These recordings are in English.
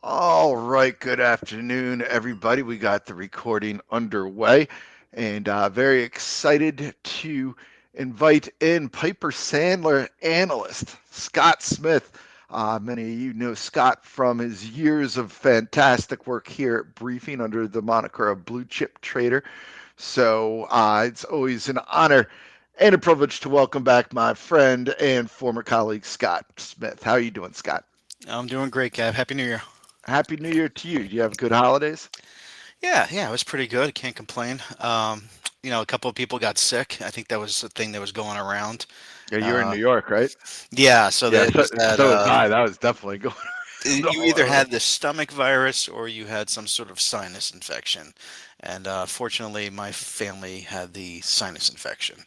All right, good afternoon, everybody. We got the recording underway, and very excited to invite in Piper Sandler analyst Scott Smith. Many of you know Scott from his years of fantastic work here at Briefing under the moniker of Blue Chip Trader. So it's always an honor and a privilege to welcome back my friend and former colleague Scott Smith. How are you doing, Scott? I'm doing great, Gav. Happy New Year. Happy New Year to you. Do you have good holidays? Yeah, it was pretty good. Can't complain. A couple of people got sick. I think that was the thing that was going around. Yeah, you're in Uh, New York, right? yeah, so Yeah, that so, was that. so was I. That was definitely going You all either over. had the stomach virus or you had some sort of sinus infection, and fortunately, my family had the sinus infection,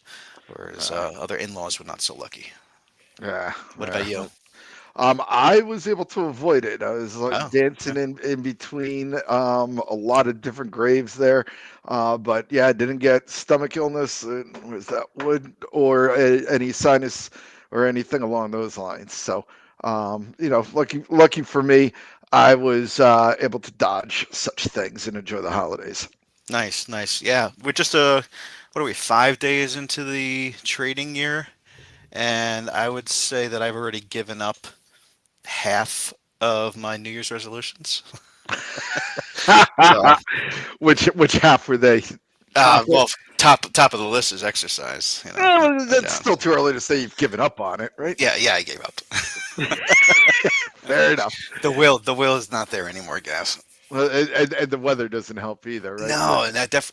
whereas Uh, other in-laws were not so lucky. yeah, What about yeah. you? I was able to avoid it. I was like Oh, dancing okay. in between a lot of different graves there, but yeah, I didn't get stomach illness. Was that wood or any sinus or anything along those lines? So, lucky for me, I was able to dodge such things and enjoy the holidays. Nice, nice. Yeah, we're just what are we, 5 days into the trading year, and I would say that I've already given up half of my New Year's resolutions. So, Which half were they? Chocolate? well, top of the list is exercise. Well, No that's doubt. still too early to say you've given up on it, right? Yeah, I gave up. Fair enough. The will is not there anymore, guys. Well, and the weather doesn't help either, right? No, and that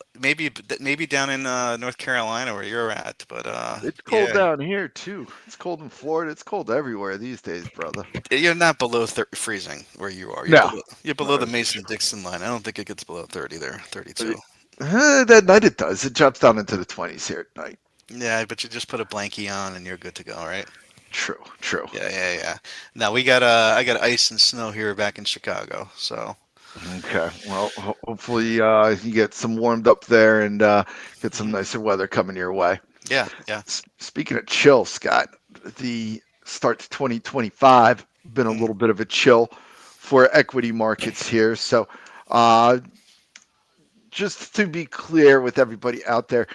maybe down in North Carolina where you're at, but It's cold yeah, down here too. It's cold in Florida. It's cold everywhere these days, brother. you're not below freezing where you are. You're No, below no, the that's for sure. Mason-Dixon line. I don't think it gets below 30 there, Uh, 32. That night it does. It drops down into the 20s here at night. Yeah, but you just put a blankie on and you're good to go, right? True, true. Yeah. Now we got I got ice and snow here back in Chicago. So Okay. Well, hopefully you get some warmed up there and get some mhm. nicer weather coming your way. Yeah. Speaking of chill, Scott, the start to 2025 been a Mm. little bit of a chill for equity markets here. So, uh, just to be clear with everybody out there,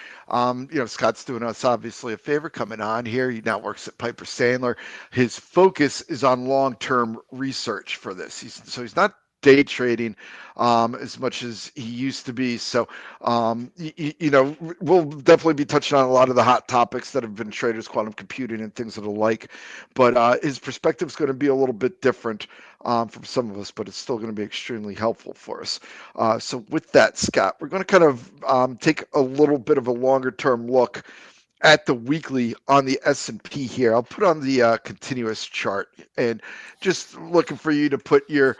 Scott's doing us obviously a favor coming on here. He now works at Piper Sandler. His focus is on long-term research for this. So he's not day trading as much as he used to be. So, we'll definitely be touching on a lot of the hot topics that have been traders, quantum computing, and things of the like. But his perspective is going to be a little bit different from some of us, but it's still going to be extremely helpful for us. So with that, Scott, we're going to kind of take a little bit of a longer term look at the weekly on the S&P here. I'll put on the continuous chart and just looking for you to put your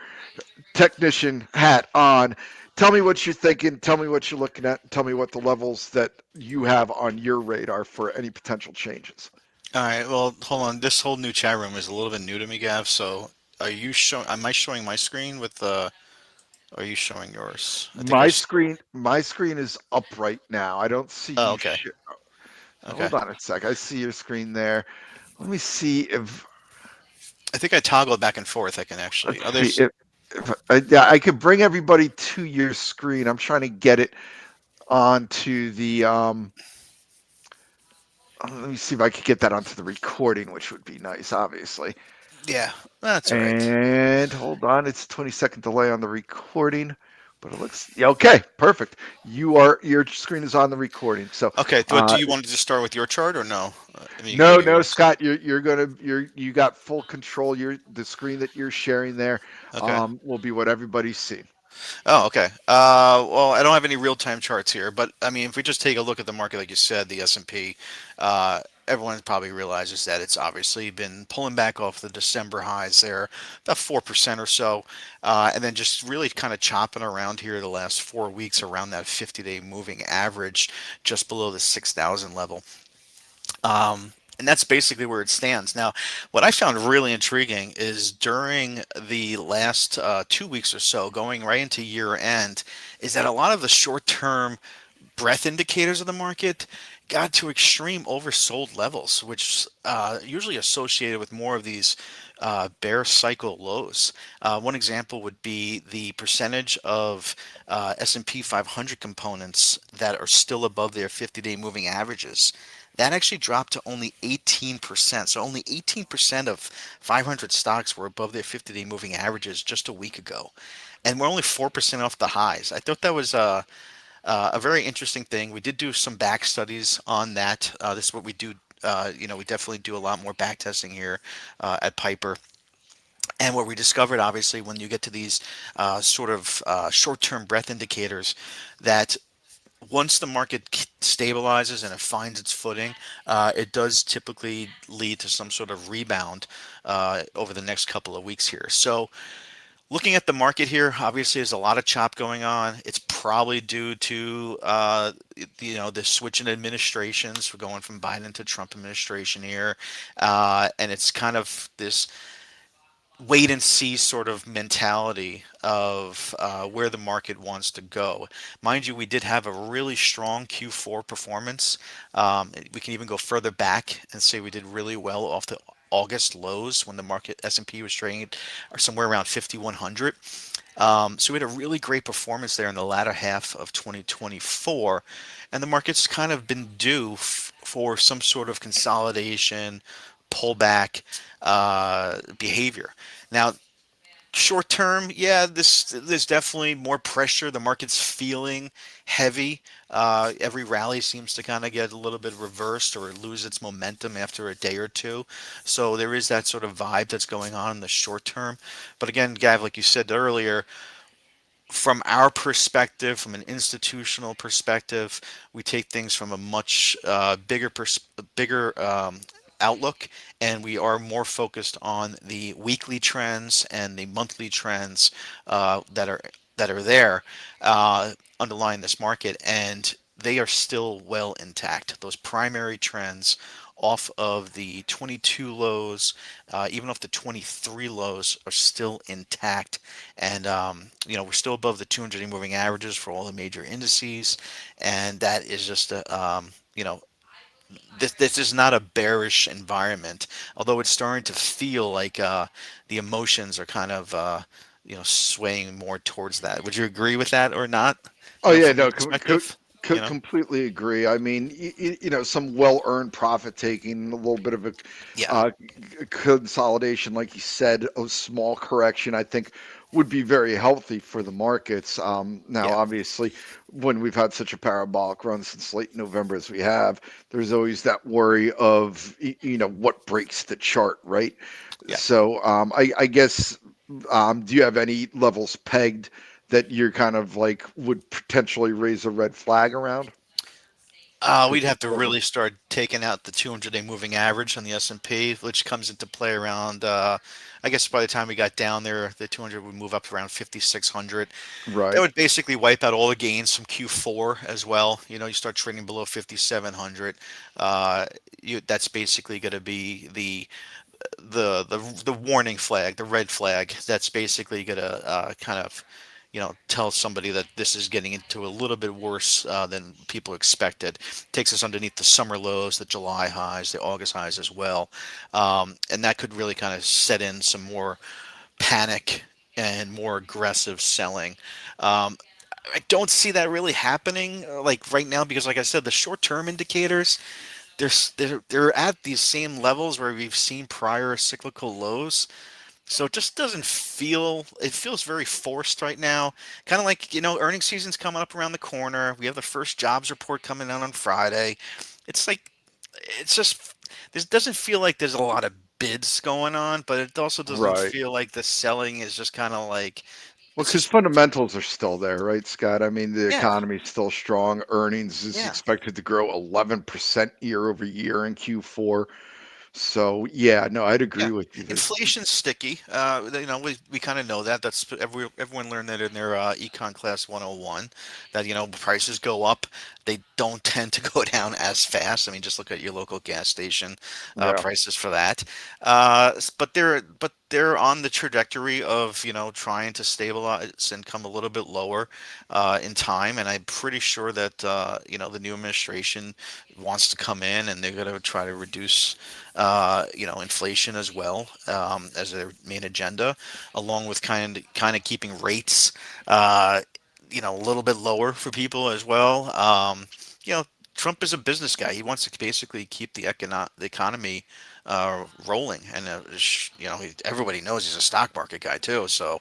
technician hat on. Tell me what you're thinking. Tell me what you're looking at. Tell me what the levels that you have on your radar for any potential changes. All right. Well, hold on. This whole new chat room is a little bit new to me, Gav. So are you showing? Am I showing my screen with? Are you showing yours? I think I. My screen is up right now. I don't see Oh, you. okay. So Okay. hold on a sec. I see your screen there. Let me see if I think I toggled back and forth. I can actually. let's see Others. if yeah, I could bring everybody to your screen. I'm trying to get it onto the let me see if I could get that onto the recording, which would be nice, obviously. Yeah, that's all right. And hold on, it's a 20-second delay on the recording, but it looks yeah, okay, perfect. Your screen is on the recording. So Okay. Do uh you want to just start with your chart or no? I mean, you can go no, to no, yours. Scott, you got full control. The screen that you're sharing there Okay. will be what everybody's seeing. Oh, okay. Well, I don't have any real-time charts here, but I mean, if we just take a look at the market, like you said, the S&P, everyone probably realizes that it's obviously been pulling back off the December highs there, about 4% or so, and then just really kind of chopping around here the last 4 weeks around that 50-day moving average, just below the 6,000 level. And that's basically where it stands. Now, what I found really intriguing is during the last 2 weeks or so, going right into year end, is that a lot of the short term breadth indicators of the market got to extreme oversold levels, which usually associated with more of these bear cycle lows. One example would be the percentage of S&P 500 components that are still above their 50-day moving averages. That actually dropped to only 18%. So only 18% of 500 stocks were above their 50-day moving averages just a week ago. And we're only 4% off the highs. I thought that was a very interesting thing. We did do some back studies on that. This is what we do. We definitely do a lot more back testing here at Piper. And what we discovered, obviously, when you get to these short-term breadth indicators, that once the market stabilizes and it finds its footing, it does typically lead to some sort of rebound over the next couple of weeks here. So looking at the market here, obviously there's a lot of chop going on. It's probably due to the switch in administrations. We're going from Biden to Trump administration here, and it's kind of this wait and see sort of mentality of where the market wants to go. Mind you, we did have a really strong Q4 performance. We can even go further back and say we did really well off the August lows when the market S&P was trading somewhere around 5,100. So we had a really great performance there in the latter half of 2024, and the market's kind of been due for some sort of consolidation, pullback behavior. Now, short term, yeah, there's definitely more pressure. The market's feeling heavy. Every rally seems to kind of get a little bit reversed or lose its momentum after a day or two. So there is that sort of vibe that's going on in the short term. But again, Gav, like you said earlier, from our perspective, from an institutional perspective, we take things from a much bigger outlook, and we are more focused on the weekly trends and the monthly trends that are there underlying this market, and they are still well intact. Those primary trends off of the 22 lows, even off the 23 lows, are still intact. And, we're still above the 200-day moving averages for all the major indices. And that is just this is not a bearish environment, although it's starting to feel like the emotions are kind of, swaying more towards that. Would you agree with that or not? Oh yeah, From your no, perspective, you know? completely agree. I mean, some well-earned profit taking, a little bit of a Yeah, uh, consolidation, like you said, a small correction, I think would be very healthy for the markets. Now, yeah, obviously, when we've had such a parabolic run since late November as we have, there's always that worry of, what breaks the chart, right? yeah. So, I guess, do you have any levels pegged that you're kind of like would potentially raise a red flag around for We'd have to Q4? really start taking out the 200-day moving average on the S&P, which comes into play around. I guess by the time we got down there, the 200 would move up to around 5,600. That Right. would basically wipe out all the gains from Q4 as well. You start trading below 5,700. Uh, that's basically going to be the warning flag, the red flag. That's basically going to kind of tell somebody that this is getting into a little bit worse than people expected. Takes us underneath the summer lows, the July highs, the August highs as well, and that could really kind of set in some more panic and more aggressive selling. Um, I don't see that really happening like right now because, like I said, the short-term indicators they're at these same levels where we've seen prior cyclical lows. So it just doesn't feel, it feels very forced right now. Kind of like, earnings season's coming up around the corner. We have the first jobs report coming out on Friday. It's like, it's just, this doesn't feel like there's a lot of bids going on, but it also doesn't Right. feel like the selling is just kind of like, Well, it's because just, fundamentals are still there, right, Scott? I mean, the yeah, economy's still strong. Earnings is yeah. expected to grow 11% year over year in Q4. So, yeah, no, I'd Yeah, agree with you. inflation's sticky. We kind of know that. Everyone learned that in their Econ Class 101. That prices go up, they don't tend to go down as fast. I mean, just look at your local gas station Yeah. prices for that. But they're on the trajectory of, trying to stabilize and come a little bit lower in time. And I'm pretty sure that, the new administration wants to come in and they're going to try to reduce, inflation as well as their main agenda, along with kind of keeping rates, uh, a little bit lower for people as well. You know, Trump is a business guy. He wants to basically keep the economy rolling, and everybody knows he's a stock market guy too. So,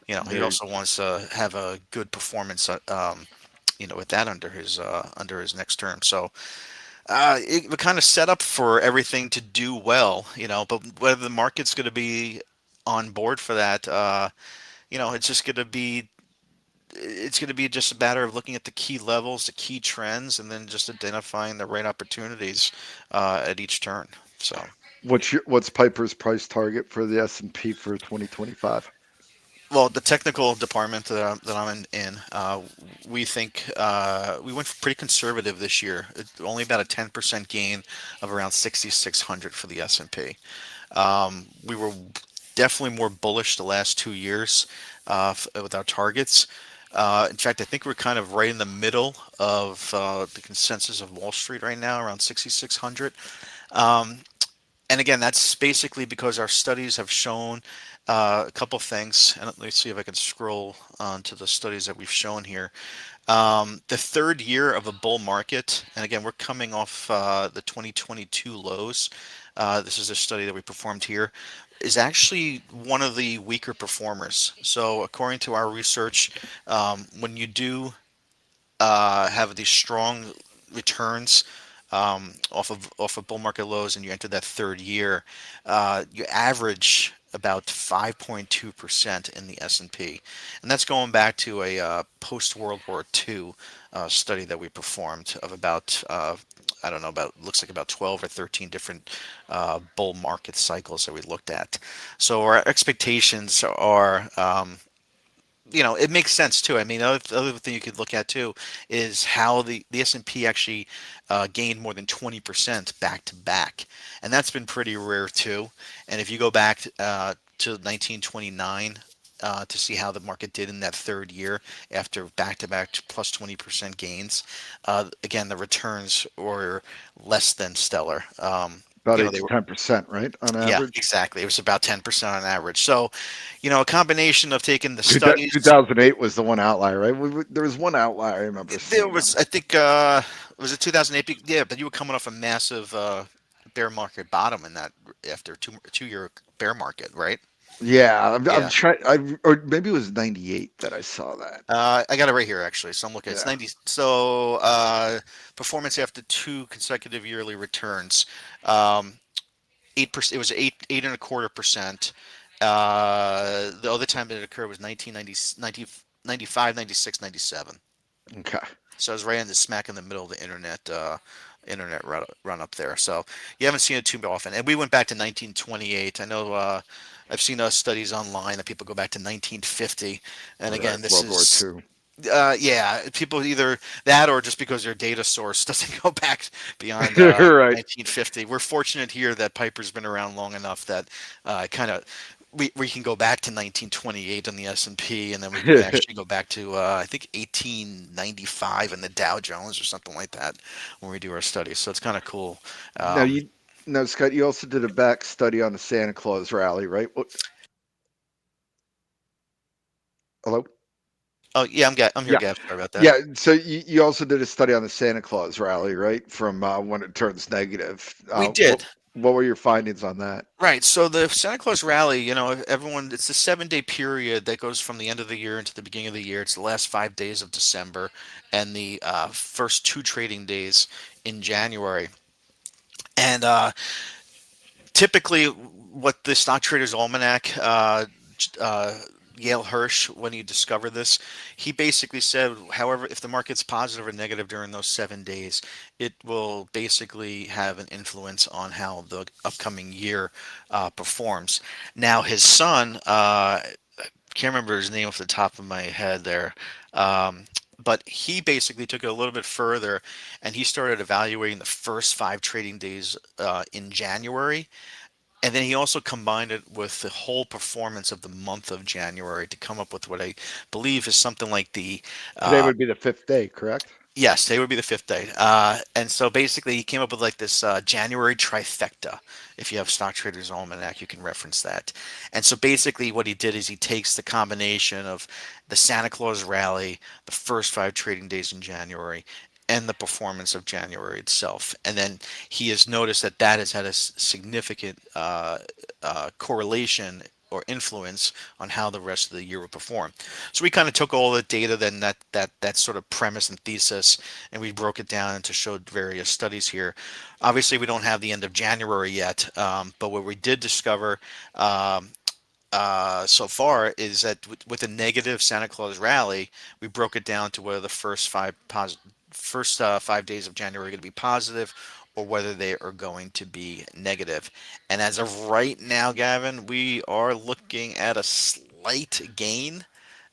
he Very also wants to have a good performance. With that under his next term. So it would kind of set up for everything to do well. But whether the market's going to be on board for that, it's just going to be just a matter of looking at the key levels, the key trends, and then just identifying the right opportunities at each turn. So. what's Piper's price target for the S&P for 2025? Well, the technical department that I'm in, we think we went pretty conservative this year. Only about a 10% gain of around 6,600 for the S&P. We were definitely more bullish the last 2 years with our targets. In fact, I think we're kind of right in the middle of the consensus of Wall Street right now, around 6,600. Um, and again, that's basically because our studies have shown a couple things. And let me see if I can scroll on to the studies that we've shown here. The third year of a bull market, and again, we're coming off the 2022 lows. This is a study that we performed here, is actually one of the weaker performers. So, according to our research, when you do have these strong returns off of bull market lows, and you enter that third year, you average about 5.2% in the S&P, and that's going back to a post World War II study that we performed of about I don't know, about looks like about 12 or 13 different bull market cycles that we looked at. So our expectations are it makes sense too. I mean, the other thing you could look at too is how the S&P actually gained more than 20% back to back, and that's been pretty rare too. And if you go back to 1929 to see how the market did in that third year after back-to-back plus 20% gains, again the returns were less than stellar. About 8 They to were. 10%, right, on Yeah, average? exactly. It was about 10% on average. So, a combination of taking the Two thou- studies. 2008 was the one outlier, right? There was one outlier I remember There seeing on was, it. I think, was it 2008? Yeah, but you were coming off a massive bear market bottom in that after two-year bear market, right? Yeah, I'm Yeah. trying. Or maybe it was 98 that I saw that. I got it right here actually. So I'm looking. It's Yeah. 90. So performance after two consecutive yearly returns. 8%. It was eight and a quarter percent. The other time that it occurred was 1990, 95, 96, 97. Okay. So I was right in the smack in the middle of the internet run up there. So you haven't seen it too often. And we went back to 1928. I know I've seen studies online that people go back to 1950. And Right. again, this World War is II. yeah, people either that or just because their data source doesn't go back beyond Right. 1950. We're fortunate here that Piper's been around long enough that kind of we can go back to 1928 on the S&P, and then we can actually go back to I think 1895 in the Dow Jones or something like that when we do our studies. So it's kind of cool. now Um, you now Scott, you also did a back study on the Santa Claus rally, right? Hello? oh yeah, I'm here, Yeah. Gav. Sorry about that. Yeah. So you also did a study on the Santa Claus rally, right? From when it turns negative. We did. What were your findings on that? Right. So the Santa Claus rally, everyone, it's a 7 day period that goes from the end of the year into the beginning of the year. It's the last 5 days of December and the first two trading days in January. And typically, what the Stock Traders Almanac, uh, Yale Hirsch, when he discovered this, he basically said, however, if the market's positive or negative during those 7 days, it will basically have an influence on how the upcoming year performs. Now, his son, can't remember his name off the top of my head there. But he basically took it a little bit further and he started evaluating the first 5 trading days in January And then he also combined it with the whole performance of the month of January to come up with what I believe is something like the Today uh, would be the fifth day, correct? yes, today would be the fifth day. And so basically, he came up with like this January trifecta. If you have Stock Traders Almanac, you can reference that. And so basically, what he did is he takes the combination of the Santa Claus rally, the first 5 trading days in January, and the performance of January itself. And then he has noticed that that has had a significant correlation or influence on how the rest of the year would perform. So we kind of took all the data, then that sort of premise and thesis, and we broke it down into showed various studies here. Obviously, we don't have the end of January yet, but what we did discover um, so far is that with a negative Santa Claus rally, we broke it down to whether the first 5 days of January are going to be positive or whether they are going to be negative. And as of right now, Gavin, we are looking at a slight gain.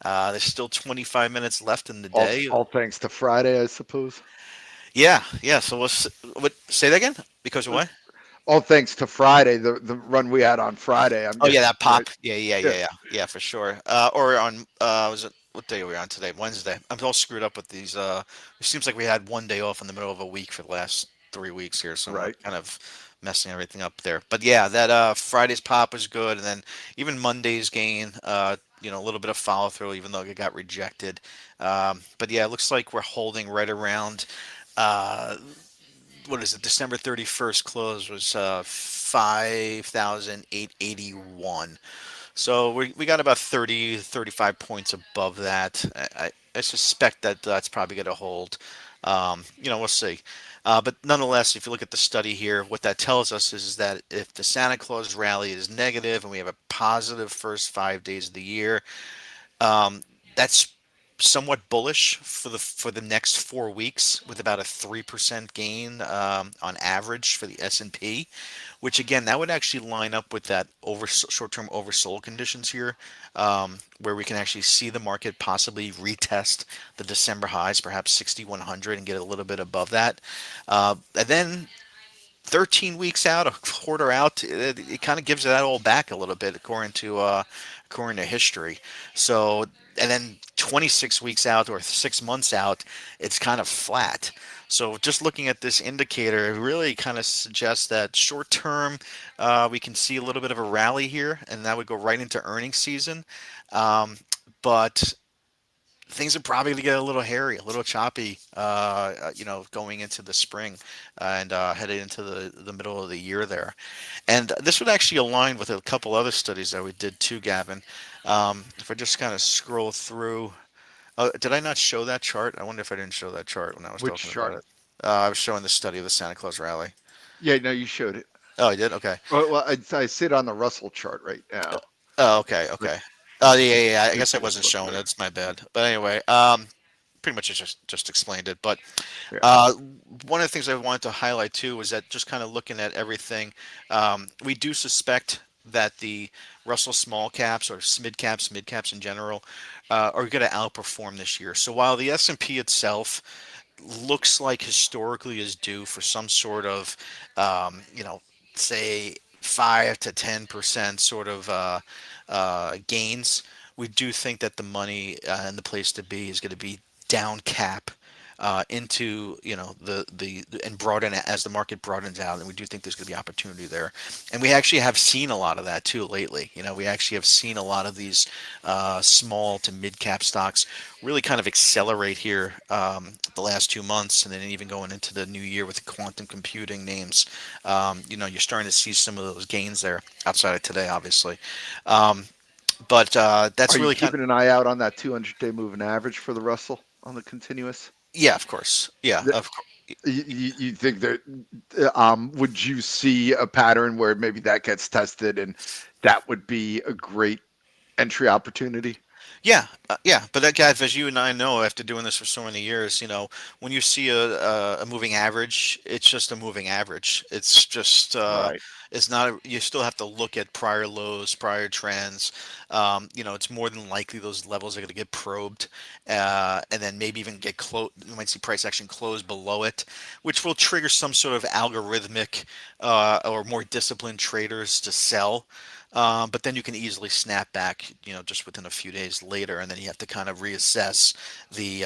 There's still 25 minutes left in the day. All thanks to Friday, I suppose. Yeah, yeah. So what? Say that again. Because of Uh, what? All thanks to Friday, the run we had on Friday. I'm Oh yeah, guessing, that right? pop. Yeah, yeah, Yeah, yeah, yeah, yeah, for sure. Or on was it what day are we on today? Wednesday. I'm all screwed up with these. It seems like we had one day off in the middle of a week for the last 3 weeks here, so I'm right. kind of messing everything up there. But yeah, that Friday's pop was good, and then even Monday's gain. A little bit of follow through, even though it got rejected. But yeah, it looks like we're holding right around. Uh, what is it? December 31st close was 5,881. So we got about 30, 35 points above that. I suspect that that's probably going to hold. We'll see. But nonetheless, if you look at the study here, what that tells us is that if the Santa Claus rally is negative and we have a positive first 5 days of the year, um, that's somewhat bullish for the next 4 weeks, with about a 3% gain on average for the S&P, which again that would actually line up with that over short-term oversold conditions here, where we can actually see the market possibly retest the December highs, perhaps 6,100, and get a little bit above that, and then 13 weeks out, a quarter out, it kind of gives that all back a little bit according to history. So, and then 26 weeks out or 6 months out, it's kind of flat. So, just looking at this indicator, it really kind of suggests that short term, we can see a little bit of a rally here, and that would go right into earnings season. But things are probably going to get a little hairy, a little choppy, going into the spring and headed into the middle of the year there. And this would actually align with a couple other studies that we did too, Gavin. If I just kind of scroll through, did I not show that chart? I wonder if I didn't show that chart when I was Which talking about chart? it. I was showing the study of the Santa Claus rally. Yeah, no, you showed it. Oh, I did? Okay. Well, I sit on the Russell chart right now. Oh, okay, But okay. Oh, yeah, yeah, yeah. I just guess I so we wasn't flip showing it. there. It's my bad. But anyway, pretty much just explained it. But Yeah. Uh, one of the things I wanted to highlight too was that just kind of looking at everything, we do suspect that the Russell small caps or SMID caps, mid caps in general, are going to outperform this year. So while the S&P itself looks like historically is due for some sort of, say 5 to 10% sort of gains, we do think that the money and the place to be is going to be down cap into the and broaden as the market broadens out, and we do think there's going to be opportunity there, and we actually have seen a lot of that too lately. We actually have seen a lot of these small to mid cap stocks really kind of accelerate here the last 2 months, and then even going into the new year with the quantum computing names. You're starting to see some of those gains there outside of today, obviously. Um, but Are that's you really kind of, keeping an eye out on that 200-day moving average for the Russell on the continuous? yeah, of course, yeah, The- of course. you think that would you see a pattern where maybe that gets tested and that would be a great entry opportunity? Yeah, but that guy, as you and I know, after doing this for so many years, when you see a moving average, it's just a moving average. It's just Right. it's not. You still have to look at prior lows, prior trends. It's more than likely those levels are going to get probed, and then maybe even get close. You might see price action close below it, which will trigger some sort of algorithmic or more disciplined traders to sell. But then you can easily snap back, just within a few days later, and then you have to kind of reassess the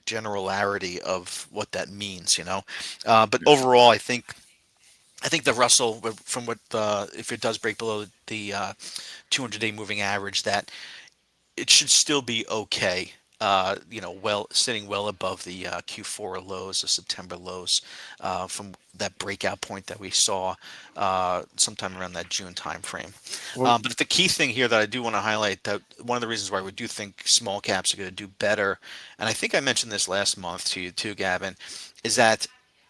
generality of what that means. But Yeah. overall, I think the Russell, from what if it does break below the 200-day moving average, that it should still be okay. Well, sitting well above the Q4 lows, the September lows, from that breakout point that we saw sometime around that June timeframe. Well, But the key thing here that I do want to highlight, that one of the reasons why we do think small caps are going to do better, and I think I mentioned this last month to you too, Gavin, is that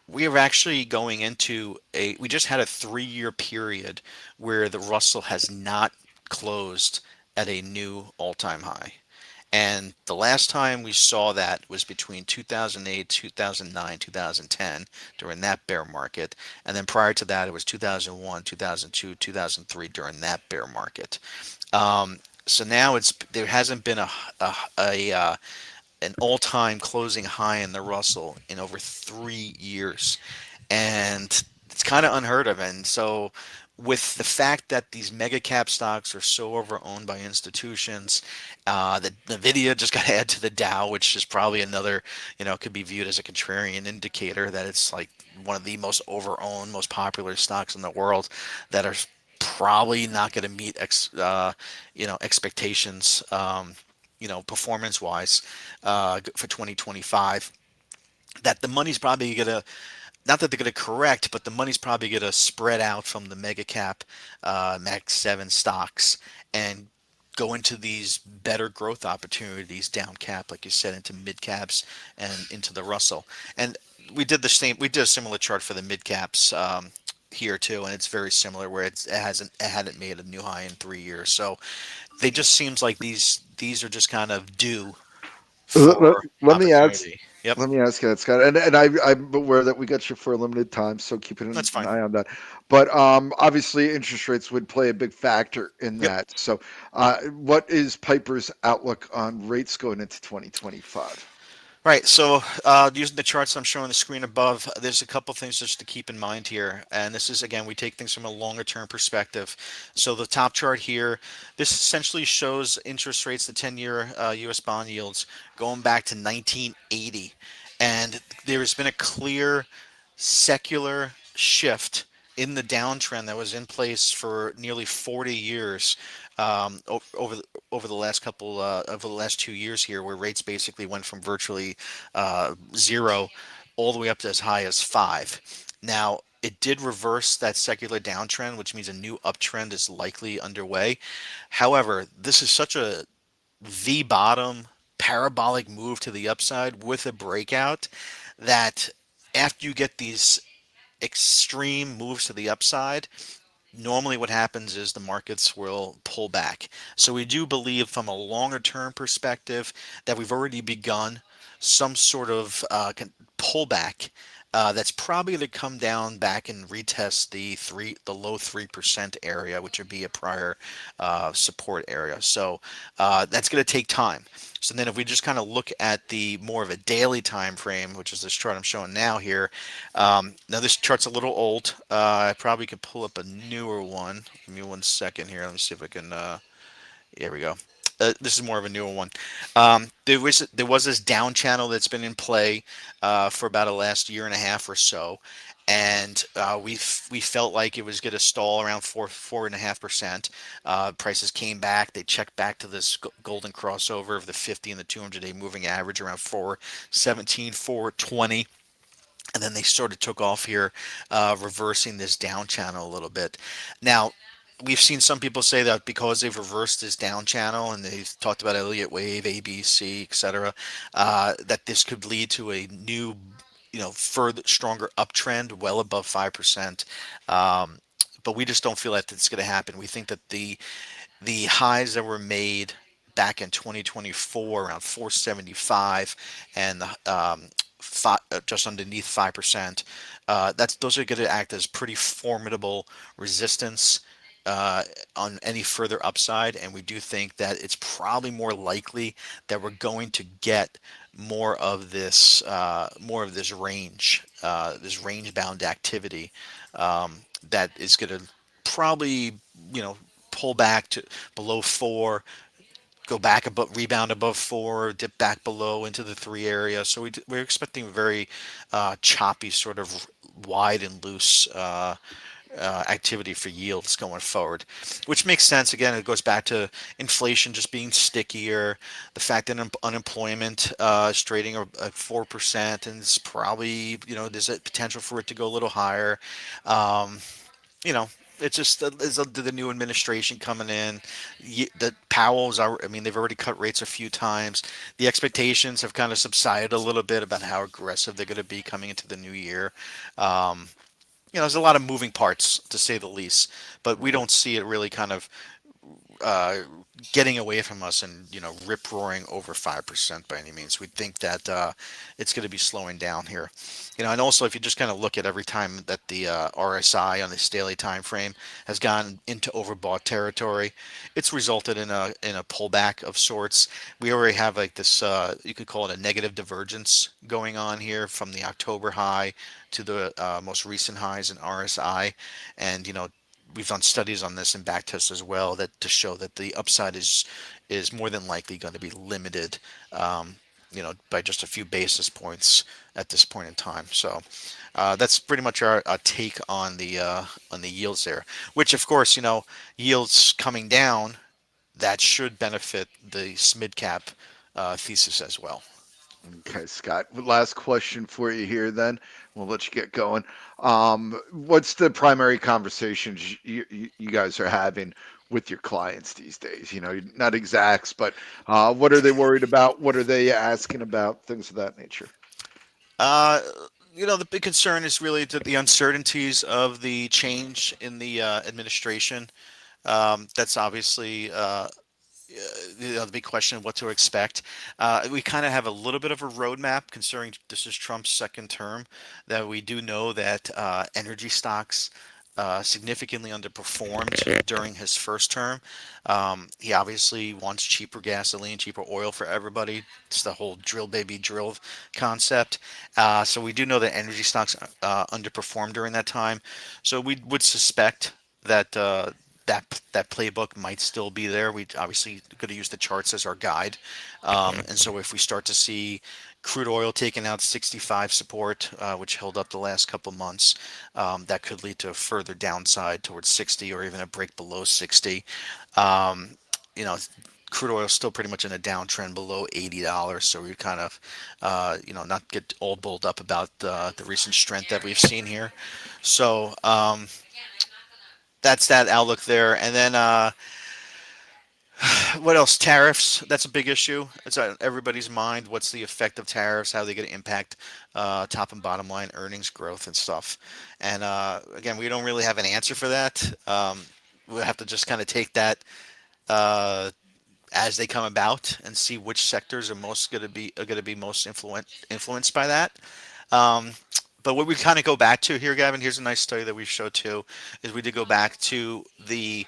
we are actually going into we just had a 3-year period where the Russell has not closed at a new all-time high. And the last time we saw that was between 2008, 2009, 2010 during that bear market. And then prior to that, it was 2001, 2002, 2003 during that bear market. So now there hasn't been an all-time closing high in the Russell in over 3 years, and it's kind of unheard of. And so, with the fact that these mega cap stocks are so overowned by institutions, that Nvidia just got added to the Dow, which is probably another, could be viewed as a contrarian indicator that it's like one of the most overowned, most popular stocks in the world that are probably not going to meet expectations. Performance wise, for 2025, that the money's probably going to, not that they're going to correct, but the money's probably going to spread out from the mega cap, Max 7 stocks, and go into these better growth opportunities down cap, like you said, into mid caps and into the Russell. And we did a similar chart for the mid caps. Here too, and it's very similar where it hadn't made a new high in 3 years. So they just seems like these are just kind of due let, let- for let me ask. opportunity. Yep, Let me ask you that, Scott. And I'm aware that we got you for a limited time, so keep that's an fine. eye on that. But obviously, interest rates would play a big factor in Yep. that. So, what is Piper's outlook on rates going into 2025? Right. So, using the charts I'm showing on the screen above, there's a couple things just to keep in mind here. And this is, again, we take things from a longer term perspective. So, the top chart here, this essentially shows interest rates, the 10-year US bond yields going back to 1980. And there has been a clear secular shift in the downtrend that was in place for nearly 40 years, over the last over the last 2 years here, where rates basically went from virtually zero all the way up to as high as five. Now, it did reverse that secular downtrend, which means a new uptrend is likely underway. However, this is such a V bottom parabolic move to the upside with a breakout that after you get these extreme moves to the upside, normally what happens is the markets will pull back. So we do believe from a longer term perspective that we've already begun some sort of pullback, that's probably going to come down back and retest the low 3% area, which would be a prior support area. So that's going to take time. So then if we just kind of look at the more of a daily time frame, which is this chart I'm showing now here. Now this chart's a little old. I probably could pull up a newer one. Give me 1 second here. Let me see if I can. Here we go. This is more of a newer one. There was this down channel that's been in play for about the last year and a half or so, and we felt like it was going to stall around 4.5%. Prices came back. They checked back to this golden crossover of the 50 and the 200-day moving average around 417, 420, and then they sort of took off here, reversing this down channel a little bit. Now, we've seen some people say that because they've reversed this down channel and they've talked about Elliott wave, ABC, etc., that this could lead to a new, further stronger uptrend well above 5%. But we just don't feel that it's going to happen. We think that the highs that were made back in 2024 around 475 and just underneath 5%. Those are going to act as pretty formidable resistance uh, on any further upside, and we do think that it's probably more likely that we're going to get more of this range bound activity that is going to probably, you know, pull back to below four, go back above, rebound above four, dip back below into the three area. So we're expecting a very choppy, sort of wide and loose activity for yields going forward, which makes sense. Again, it goes back to inflation just being stickier, the fact that unemployment is trading at 4%, and it's probably, there's a potential for it to go a little higher. Um, you know, it's just the new administration coming in. The Powell's, I mean, they've already cut rates a few times. The expectations have kind of subsided a little bit about how aggressive they're going to be coming into the new year. Um, there's a lot of moving parts to say the least, but we don't see it really kind of uh, getting away from us and rip roaring over 5% by any means. We think that it's going to be slowing down here. And also if you just kind of look at every time that the RSI on this daily time frame has gone into overbought territory, it's resulted in a pullback of sorts. We already have like this, you could call it a negative divergence going on here from the October high to the most recent highs in RSI, and we've done studies on this and back tests as well that to show that the upside is more than likely going to be limited, by just a few basis points at this point in time. So that's pretty much our take on the yields there. Which of course, yields coming down, that should benefit the SMID cap thesis as well. Okay, Scott. Last question for you here, then. We'll let you get going. What's the primary conversations you guys are having with your clients these days? Not exacts, but what are they worried about? What are they asking about? Things of that nature. Uh, the big concern is really the uncertainties of the change in the administration. That's obviously the big question of what to expect. We kind of have a little bit of a roadmap considering this is Trump's second term, that we do know that energy stocks significantly underperformed during his first term. He obviously wants cheaper gasoline, cheaper oil for everybody. It's the whole drill baby drill concept. So we do know that energy stocks underperformed during that time. So we would suspect that that playbook might still be there. We obviously going to use the charts as our guide, and so if we start to see crude oil taking out 65 support, which held up the last couple months, that could lead to a further downside towards 60 or even a break below 60. Um, you know, Crude oil is still pretty much in a downtrend below $80, so we kind of, not get all bulled up about the recent strength that we've seen here. So that's that outlook there. And then what else? Tariffs. That's a big issue. It's on everybody's mind. What's the effect of tariffs? How are they going to impact top and bottom line earnings growth and stuff? And again, we don't really have an answer for that. We'll have to just kind of take that uh, as they come about and see which sectors are going to be most influenced by that. Um, but what we kind of go back to here, Gavin, here's a nice study that we showed too, is we did go back to we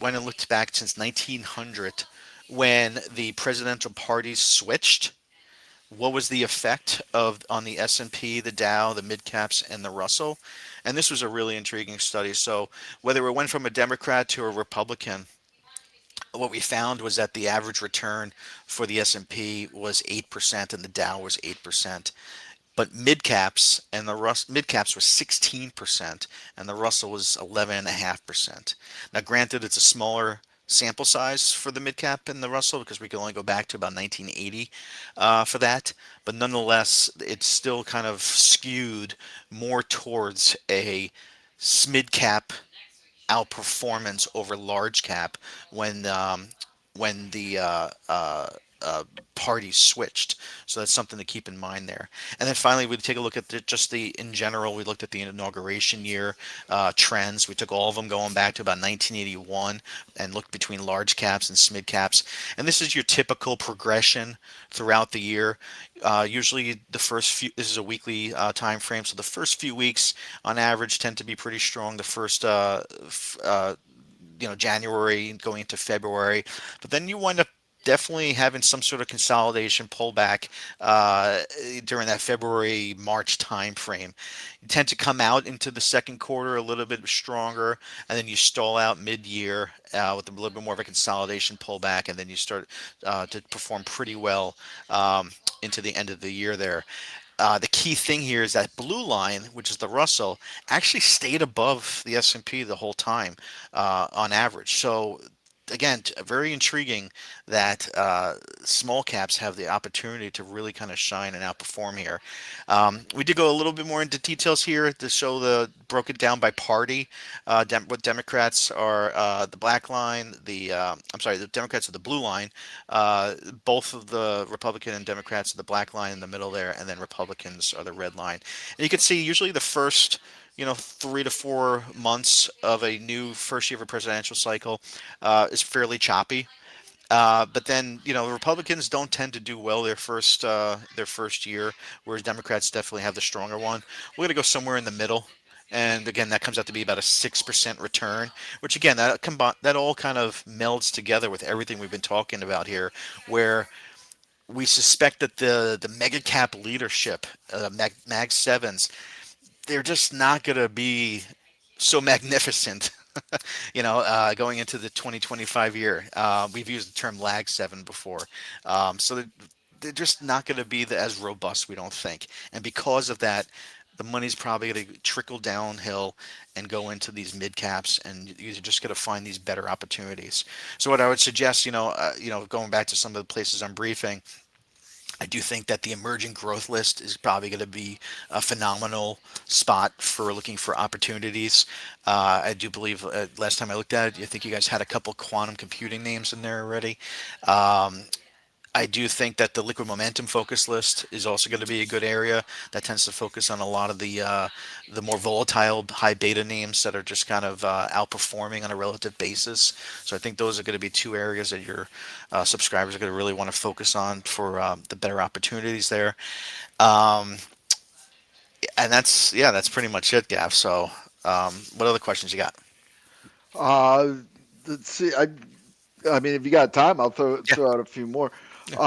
went and looked back since 1900 when the presidential parties switched. What was the effect of on the S&P, the Dow, the mid caps, and the Russell? And this was a really intriguing study. So whether it went from a Democrat to a Republican, what we found was that the average return for the S&P was 8% and the Dow was 8%. But mid caps and mid caps was 16% and the Russell was 11.5%. Now, granted, it's a smaller sample size for the mid cap and the Russell because we can only go back to about 1980 for that. But nonetheless, it's still kind of skewed more towards a mid cap outperformance over large cap when when the parties switched. So that's something to keep in mind there. And then finally, we take a look at just the in general. We looked at the inauguration year trends. We took all of them going back to about 1981 and looked between large caps and SMID caps. And this is your typical progression throughout the year. Usually, the first few. This is a weekly time frame, so the first few weeks on average tend to be pretty strong. The first January going into February, but then you wind up definitely having some sort of consolidation pullback during that February March time frame. You tend to come out into the second quarter a little bit stronger, and then you stall out mid-year with a little bit more of a consolidation pullback, and then you start to perform pretty well into the end of the year there. The key thing here is that blue line, which is the Russell, actually stayed above the S&P the whole time on average. So again, very intriguing that small caps have the opportunity to really kind of shine and outperform here. We did go a little bit more into details here to show broke it down by party. What Democrats are the black line, I'm sorry, the Democrats are the blue line. Both of the Republican and Democrats are the black line in the middle there, and then Republicans are the red line. And you can see usually the first 3 to 4 months of a new first year of a presidential cycle is fairly choppy. But then the Republicans don't tend to do well their first year, whereas Democrats definitely have the stronger one. We're gonna go somewhere in the middle, and again that comes out to be about a 6% return, which again that all kind of melds together with everything we've been talking about here, where we suspect that the mega cap leadership, Mag Sevens, they're just not gonna be so magnificent going into the 2025 year. We've used the term lag seven before. So they're just not going to be as robust, we don't think. And because of that, the money's probably going to trickle downhill and go into these mid caps, and you're just going to find these better opportunities. So what I would suggest, going back to some of the places I'm briefing, I do think that the emerging growth list is probably going to be a phenomenal spot for looking for opportunities. I do believe last time I looked at it, I think you guys had a couple quantum computing names in there already. Um, I do think that the liquid momentum focus list is also going to be a good area that tends to focus on a lot of the more volatile high beta names that are just kind of outperforming on a relative basis. So I think those are going to be two areas that your subscribers are going to really want to focus on for the better opportunities there. Um, and that's pretty much it, Gav. So what other questions you got? Uh, let's see. I mean, if you got time, I'll throw Yeah, throw out a few more. yeah,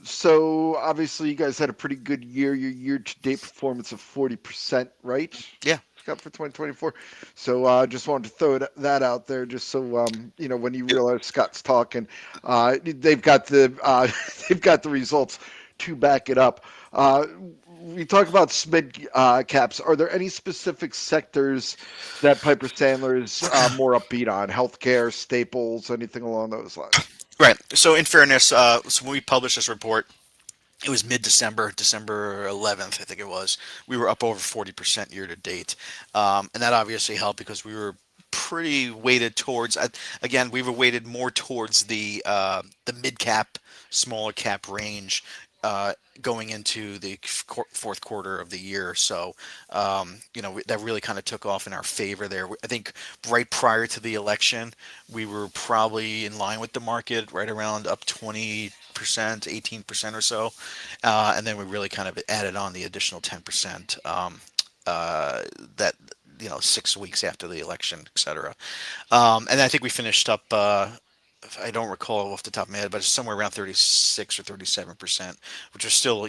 So obviously, you guys had a pretty good year. Your year-to-date performance of 40%, right, yeah. Scott, for 2024. So just wanted to throw that out there, just so when you Yep. realize Scott's talking, they've got the they've got the results to back it up. Uh, we talk about SMID caps. Are there any specific sectors that Piper Sandler is more upbeat on? Healthcare, staples, anything along those lines? Right. So in fairness, so when we published this report, it was mid-December, December 11th, I think it was. We were up over 40% year to date, and that obviously helped because we were pretty weighted towards. Again, we were weighted more towards the mid cap, smaller cap range. Going into the fourth quarter of the year, so that really kind of took off in our favor there. I think right prior to the election, we were probably in line with the market, right around up 20%, 18% or so, and then we really kind of added on the additional 10% that 6 weeks after the election, etc. And I think we finished up. I don't recall off the top of my head, but it's somewhere around 36 or 37%, which are still,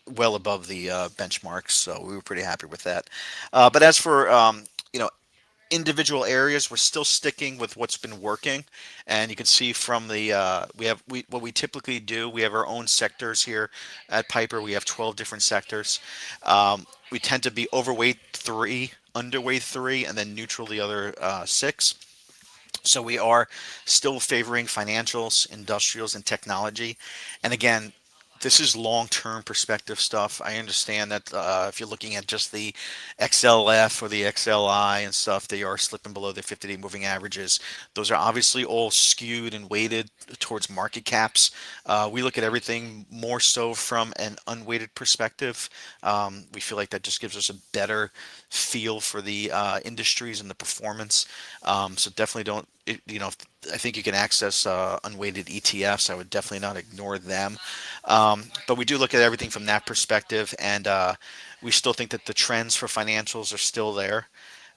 well above the benchmarks. So we were pretty happy with that. But as for individual areas, we're still sticking with what's been working, and you can see from the what we typically do. We have our own sectors here at Piper. We have 12 different sectors. We tend to be overweight three, underweight three, and then neutral the other six. So we are still favoring financials, industrials, and technology. And again, This is long-term perspective stuff. I understand that if you're looking at just the XLF or the XLI and stuff, they are slipping below the 50-day moving averages. Those are obviously all skewed and weighted towards market caps. We look at everything more so from an unweighted perspective. We feel like that just gives us a better feel for the industries and the performance. So definitely don't, I think you can access unweighted ETFs. I would definitely not ignore them. But we do look at everything from that perspective, and we still think that the trends for financials are still there.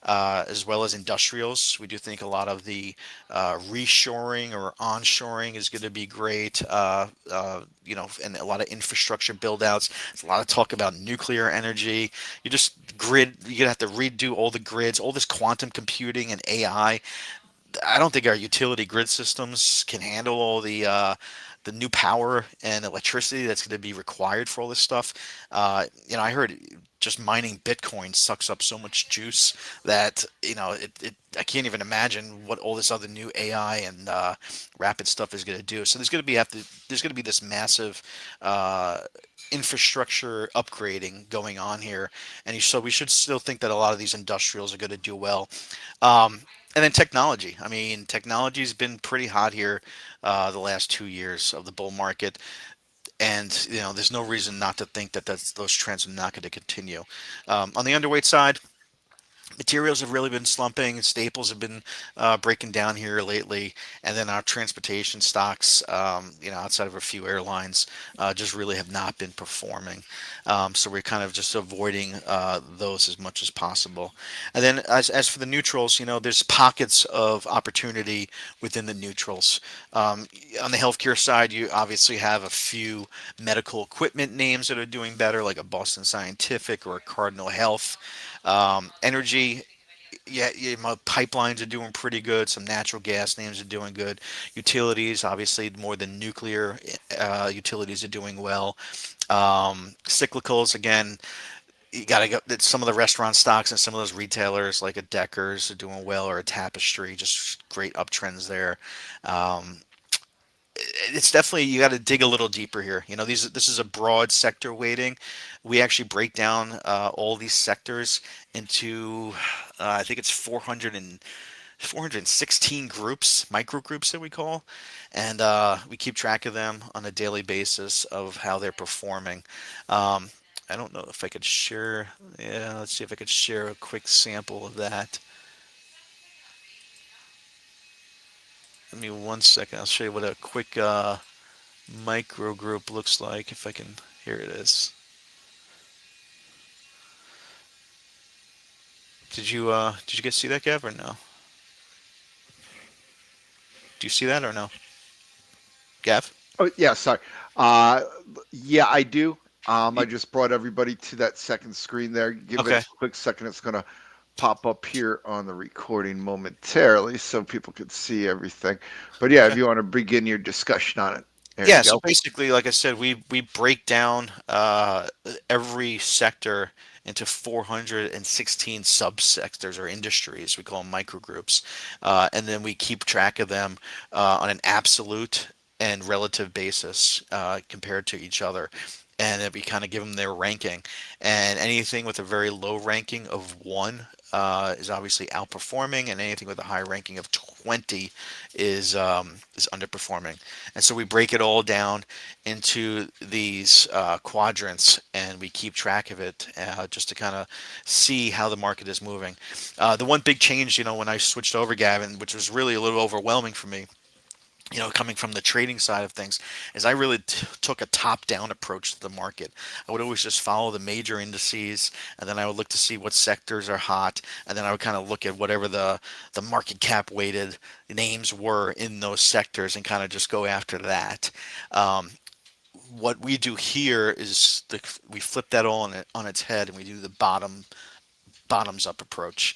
As well as industrials. We do think a lot of the reshoring or onshoring is going to be great, and a lot of infrastructure build outs. There's a lot of talk about nuclear energy. You're going to have to redo all the grids, all this quantum computing and AI. I don't think our utility grid systems can handle all the new power and electricity that's going to be required for all this stuff. I heard just mining Bitcoin sucks up so much juice that I can't even imagine what all this other new AI and rapid stuff is going to do. So there's going to be this massive uh, infrastructure upgrading going on here, and so we should still think that a lot of these industrials are going to do well. And then technology. I mean, technology's been pretty hot here the last 2 years of the bull market, and there's no reason not to think that those trends are not going to continue. On the underweight side, materials have really been slumping. Staples have been breaking down here lately, and then our transportation stocks, outside of a few airlines, just really have not been performing. So we're kind of just avoiding those as much as possible. And then as for the neutrals, there's pockets of opportunity within the neutrals. On the healthcare side, you obviously have a few medical equipment names that are doing better, like a Boston Scientific or a Cardinal Health. Energy, yeah, yeah, my pipelines are doing pretty good. Some natural gas names are doing good. Utilities, obviously, more than nuclear utilities are doing well. Cyclicals, again, you got to go. Some of the restaurant stocks and some of those retailers, like a Deckers, are doing well, or a Tapestry, just great uptrends there. Um, it's definitely, you got to dig a little deeper here. This is a broad sector weighting. We actually break down all these sectors into I think it's 416 groups, micro groups that we call, and we keep track of them on a daily basis of how they're performing. Um, I don't know if I could share. Yeah, let's see if I could share a quick sample of that. Give me 1 second. I'll show you what a quick micro group looks like if I can. Here it is. Did you guys see that, Gav, or no? Do you see that or no, Gav? Oh, yeah, sorry. Uh, yeah, I do. I You, just brought everybody to that second screen there. Give it okay. a quick second. It's going to pop up here on the recording momentarily so people can see everything. But yeah, if Okay. you want to begin your discussion on it, there you Yeah, so go. basically, like I said, we break down every sector into 416 subsectors or industries. We call them microgroups, and then we keep track of them on an absolute and relative basis compared to each other. And then we kind of give them their ranking. And anything with a very low ranking of one is obviously outperforming, and anything with a high ranking of 20 is underperforming. And so we break it all down into these quadrants, and we keep track of it just to kind of see how the market is moving. The one big change, when I switched over, Gavin, which was really a little overwhelming for me, coming from the trading side of things, is I really took a top-down approach to the market. I would always just follow the major indices, and then I would look to see what sectors are hot, and then I would kind of look at whatever the market cap weighted names were in those sectors, and kind of just go after that. Um, what we do here is we flip that all on its head, and we do the bottoms up approach,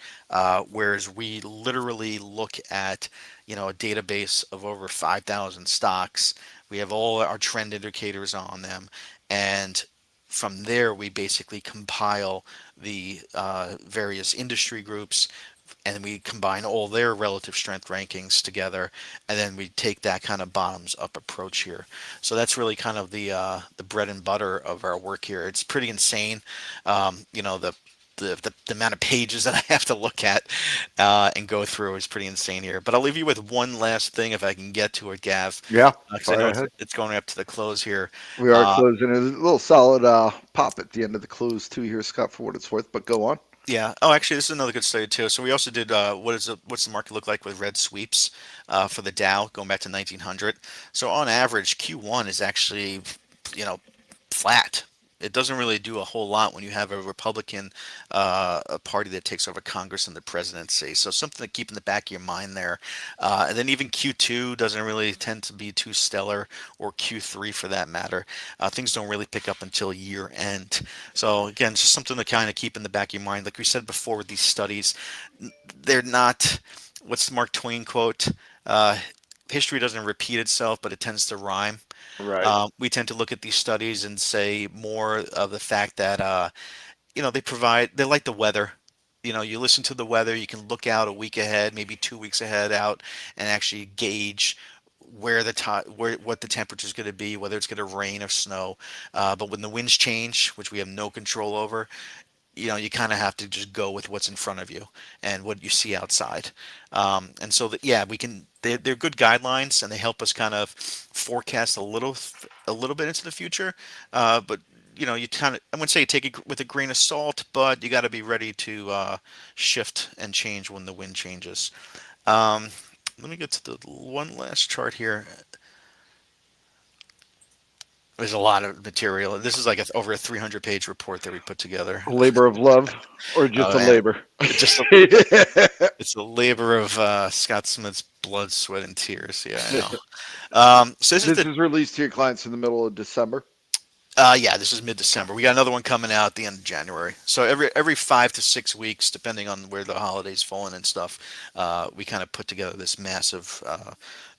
whereas we literally look at a database of over 5,000 stocks. We have all our trend indicators on them, and from there we basically compile the various industry groups and then we combine all their relative strength rankings together, and then we take that kind of bottoms up approach here. So that's really kind of the bread and butter of our work here. It's pretty insane, the amount of pages that I have to look at and go through is pretty insane here. But I'll leave you with one last thing if I can get to it, Gav, Yeah, because I fire know ahead. it's going up to the close here. We are Uh, closing. A little solid pop at the end of the close too here, Scott, for what it's worth. But go on. Yeah. Oh, actually, this is another good study too. So we also did what's the market look like with red sweeps for the Dow going back to 1900. So on average, Q1 is actually, you know, flat. It doesn't really do a whole lot when you have a Republican a party that takes over Congress and the presidency. So something to keep in the back of your mind there. And then even Q2 doesn't really tend to be too stellar, or Q3 for that matter. Things don't really pick up until year end. So again, just something to kind of keep in the back of your mind. Like we said before with these studies, they're not. What's the Mark Twain quote? Uh, History doesn't repeat itself, but it tends to rhyme. Right. We tend to look at these studies and say more of the fact that they like the weather. You listen to the weather, you can look out a week ahead, maybe 2 weeks ahead out, and actually gauge where what the temperature is going to be, whether it's going to rain or snow. But when the winds change, which we have no control over, you kind of have to just go with what's in front of you and what you see outside. And so that, yeah, they're good guidelines, and they help us kind of forecast a little bit into the future. But you kind of, I wouldn't say take it with a grain of salt, but you got to be ready to shift and change when the wind changes. Um, Let me get to the one last chart here. There's a lot of material. This is like over a 300-page report that we put together. A labor of love, or just Oh a man, labor. it's just it's a labor of Scott Smith's blood, sweat, and tears. Yeah, I know. So this is This the is released to your clients in the middle of December. yeah, this is Okay. mid-December. We got another one coming out at the end of January. So every 5 to 6 weeks, depending on where the holidays fall in and stuff, we kind of put together this massive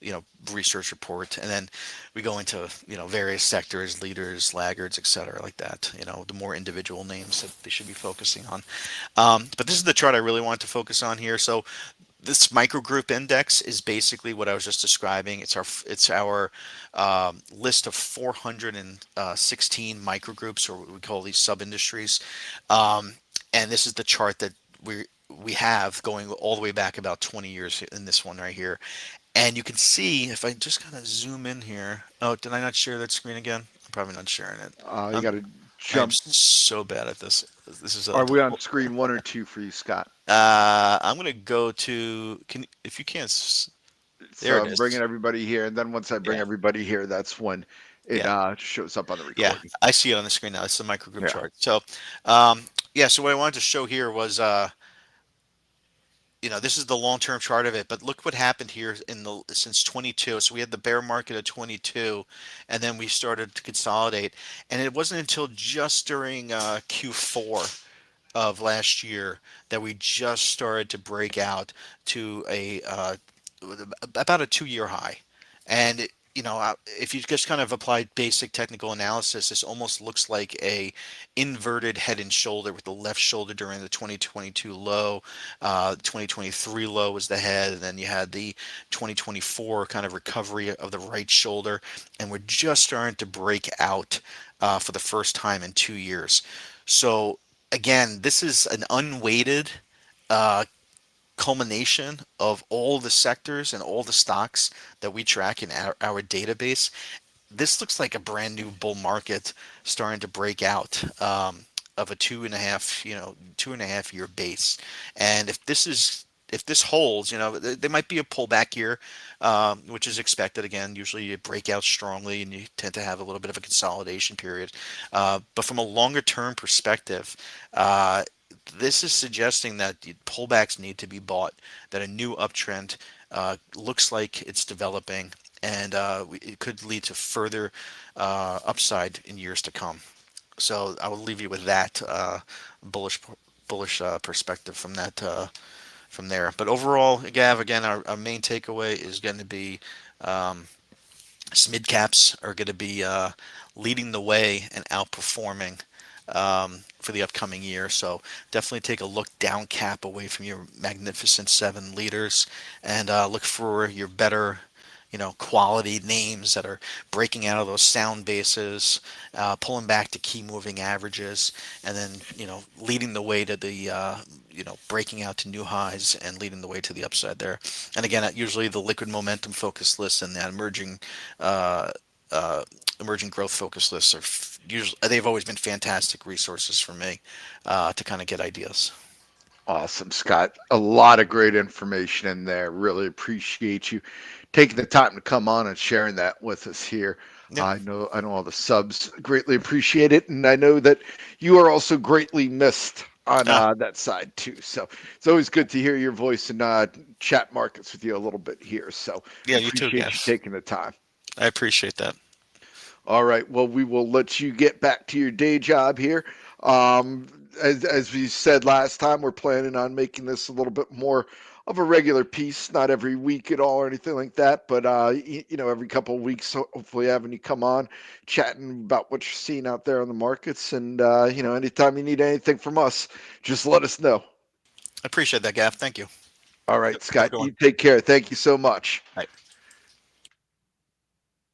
you know research report, and then we go into various sectors, leaders, laggards, etc., like that. The more individual names that they should be focusing on. But this is the chart I really want to focus on here. So this microgroup index is basically what I was just describing. It's our list of 416 microgroups, or what we call these sub-industries. Um, and this is the chart that we have going all the way back about 20 years in this one right here. And you can see if I just kind of zoom in here. Oh, did I not share that screen again? I'm probably not sharing it. You I'm got to I am jump. so bad at this. This is a Are we on screen one or two for you, Scott? I'm gonna go to can if you can't. There So it I'm bringing is. everybody here, and then once I bring Yeah, everybody here, that's when it yeah, shows up on the yeah. recording. I see it on the screen now. It's the microgroup Yeah. chart. So, um, yeah. So what I wanted to show here was, this is the long-term chart of it. But look what happened here in the since 22. So we had the bear market of 22, and then we started to consolidate. And it wasn't until just during Q4 of last year that we just started to break out to about a 2-year high. And if you just kind of apply basic technical analysis, this almost looks like a inverted head and shoulder, with the left shoulder during the 2022 low, 2023 low was the head, and then you had the 2024 kind of recovery of the right shoulder, and we're just starting to break out for the first time in 2 years. So again, this is an unweighted uh, culmination of all the sectors and all the stocks that we track in our database. This looks like a brand new bull market starting to break out of a 2.5 year base. And if this holds, there might be a pullback here, which is expected. Again, usually you break out strongly and you tend to have a little bit of a consolidation period. But from a longer term perspective, this is suggesting that the pullbacks need to be bought, that a new uptrend looks like it's developing, and it could lead to further upside in years to come. So I will leave you with that bullish perspective from that from there. But overall, Gav, again, our main takeaway is going to be um, SMID caps are going to be leading the way and outperforming for the upcoming year. So definitely take a look down cap away from your magnificent seven leaders, and look for your better, quality names that are breaking out of those sound bases, pulling back to key moving averages, and then leading the way to the breaking out to new highs and leading the way to the upside there. And again, usually the liquid momentum focus list and that uh, uh, emerging growth focus lists are usually they've always been fantastic resources for me to kind of get ideas. Awesome, Scott. A lot of great information in there. Really appreciate you taking the time to come on and sharing that with us here. Yeah, I know all the subs greatly appreciate it, and I know that you are also greatly missed on ah, that side too. So it's always good to hear your voice and chat markets with you a little bit here. So yeah, you too, appreciate you Gav. taking the time. I appreciate that. All right. Well, we will let you get back to your day job here. Um, as we said last time, we're planning on making this a little bit more of a regular piece, not every week at all or anything like that, but every couple of weeks, hopefully having you come on, chatting about what you're seeing out there on the markets, and anytime you need anything from us, just let us know. I appreciate that, Gav. Thank you. All right, Have a Scott, good one. you take care. Thank you so much. Bye.